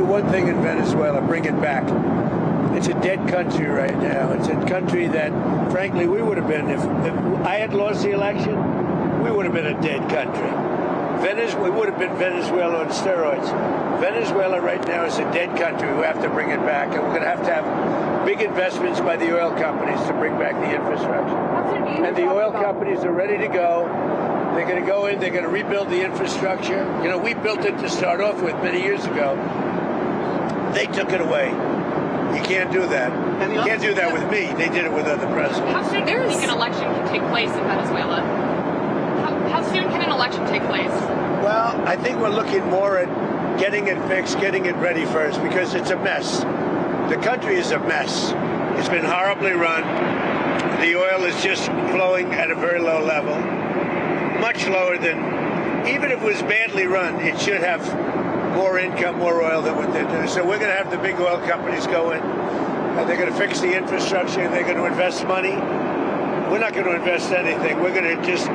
one thing in Venezuela, bring it back. It's a dead country right now. It's a country that, frankly, we would have been, if I had lost the election, we would have been a dead country. We would have been Venezuela on steroids. Venezuela right now is a dead country. We have to bring it back, and we're going to have big investments by the oil companies to bring back the infrastructure. And the oil companies are ready to go. They're going to go in, they're going to rebuild the infrastructure. You know, we built it to start off with many years ago. They took it away. You can't do that. You can't do that with me. They did it with other presidents. How soon do you think an election can take place in Venezuela? How soon can an election take place? Well, I think we're looking more at getting it fixed, getting it ready first, because it's a mess. The country is a mess. It's been horribly run. The oil is just flowing at a very low level, much lower than, even if it was badly run, it should have more income, more oil than what they're doing. So we're going to have the big oil companies go in. They're going to fix the infrastructure. They're going to invest money. We're not going to invest anything. We're going to just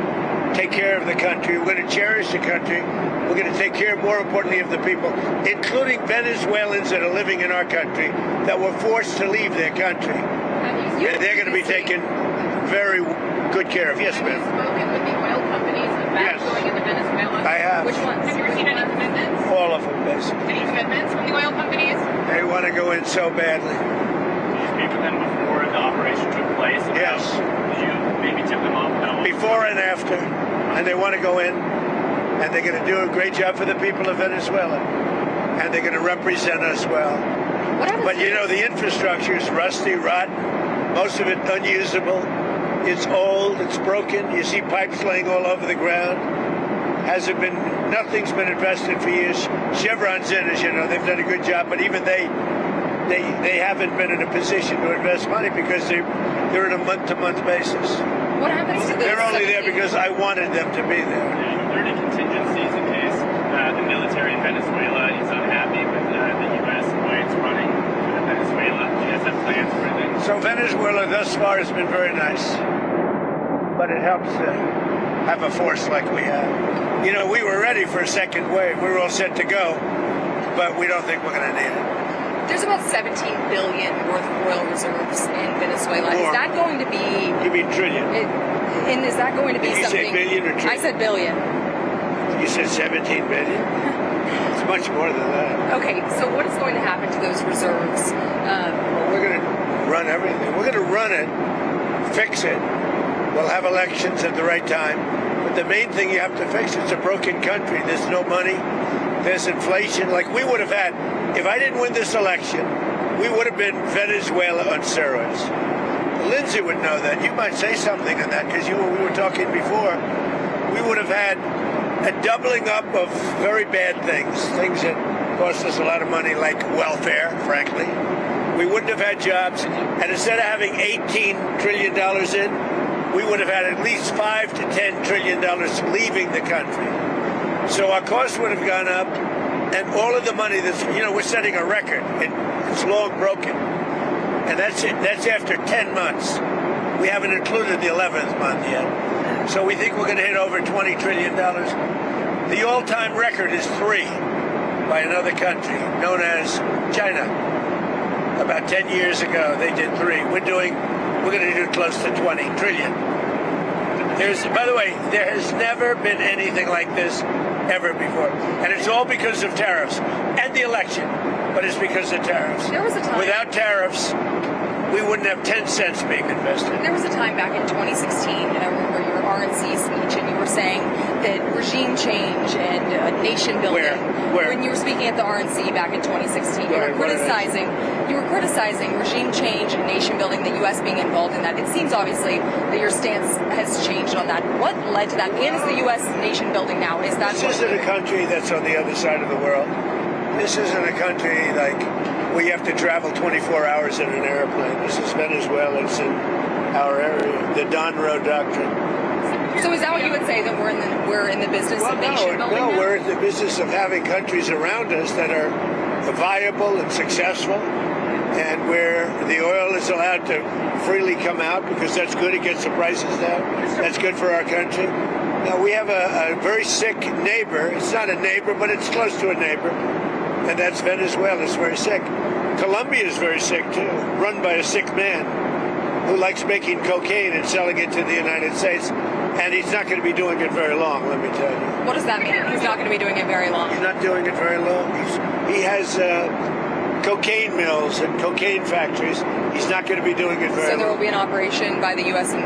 take care of the country. We're going to cherish the country. We're going to take care, more importantly, of the people, including Venezuelans that are living in our country that were forced to leave their country. They're going to be taken very good care of. Yes, ma'am. Have you spoken with the oil companies about going into Venezuela? I have. Which ones? Have you received any commitments? All of them, basically. Any commitments from the oil companies? They want to go in so badly. Did you speak with them before the operation took place? Yes. Did you maybe tip them off? Before and after. And they want to go in, and they're going to do a great job for the people of Venezuela. And they're going to represent us well. But, you know, the infrastructure is rusty, rotten, most of it unusable. It's old, it's broken. You see pipes laying all over the ground. Nothing's been invested for years. Chevron's in, as you know, they've done a good job, but even they haven't been in a position to invest money because they're on a month-to-month basis. What happens to this? They're only there because I wanted them to be there. Are there any contingencies in case the military in Venezuela is unhappy with the U.S. and the way it's running Venezuela? Do you guys have plans for it? So Venezuela thus far has been very nice, but it helps to have a force like we have. You know, we were ready for a second wave. We were all set to go, but we don't think we're going to need it. There's about $17 billion worth of oil reserves in Venezuela. More. Is that going to be... You mean trillion? And is that going to be Did you something... say billion or trillion? I said billion. You said 17 billion? It's much more than that. Okay, so what is going to happen to those reserves? Well, we're going to run everything. We're going to run it, fix it. We'll have elections at the right time. But the main thing you have to fix, it's a broken country. There's no money. There's inflation. Like we would have had, if I didn't win this election, we would have been Venezuela on steroids. Lindsay would know that. You might say something on that because we were talking before. We would have had a doubling up of very bad things that cost us a lot of money, like welfare, frankly. We wouldn't have had jobs. And instead of having $18 trillion in, we would have had at least $5 to $10 trillion leaving the country. So our costs would have gone up, and all of the money we're setting a record. It's long broken. And that's it. That's after 10 months. We haven't included the 11th month yet. So we think we're going to hit over $20 trillion. The all-time record is 3 by another country known as China. About 10 years ago, they did 3. We're going to do close to 20 trillion. By the way, there has never been anything like this ever before. And it's all because of tariffs and the election, but it's because of tariffs. There was a time. Without tariffs, we wouldn't have 10 cents being invested. There was a time back in 2016, and I remember your RNC speech, and you were saying that regime change and nation building. Where? When you were speaking at the RNC back in 2016, you were criticizing regime change and nation building, the U.S. being involved in that. It seems obviously that your stance has changed on that. What led to that? And is the U.S. nation building now? Is that this isn't a country that's on the other side of the world. This isn't a country like where you have to travel 24 hours in an airplane. This is Venezuela. It's in our area. The Don Road Doctrine. So is that what you would say, that we're in the business of nation building? No, now? we're in the business of having countries around us that are viable and successful, and where the oil is allowed to freely come out because that's good. It gets the prices down. That's good for our country. Now, we have a very sick neighbor. It's not a neighbor, but it's close to a neighbor. and that's Venezuela. It's very sick. Colombia is very sick too, run by a sick man who likes making cocaine and selling it to the United States, and he's not going to be doing it very long, let me tell you. What does that mean? He's not going to be doing it very long. He's not doing it very long. He has cocaine mills and cocaine factories. He's not going to be doing it very long. So there will be an operation by the U.S. and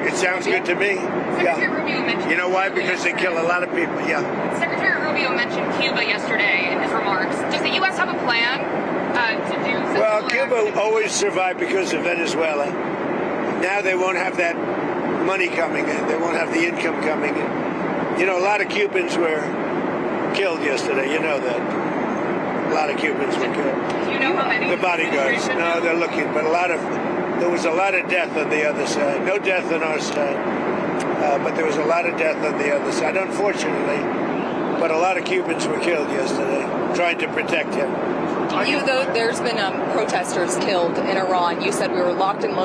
It sounds good to me. Secretary Rubio mentioned. You know why? Because they kill a lot of people. Yeah. Secretary Rubio mentioned Cuba yesterday in his remarks. Does the U.S. have a plan to do something? Well, Cuba always survived because of Venezuela. Now they won't have that money coming in. They won't have the income coming in. You know, a lot of Cubans were killed yesterday. You know that. A lot of Cubans were killed. Do you know how many? The bodyguards. No, they're looking, but there was a lot of death on the other side. No death on our side, but there was a lot of death on the other side, unfortunately. But a lot of Cubans were killed yesterday, trying to protect him. there's been protesters killed in Iran. You said we were locked and loaded.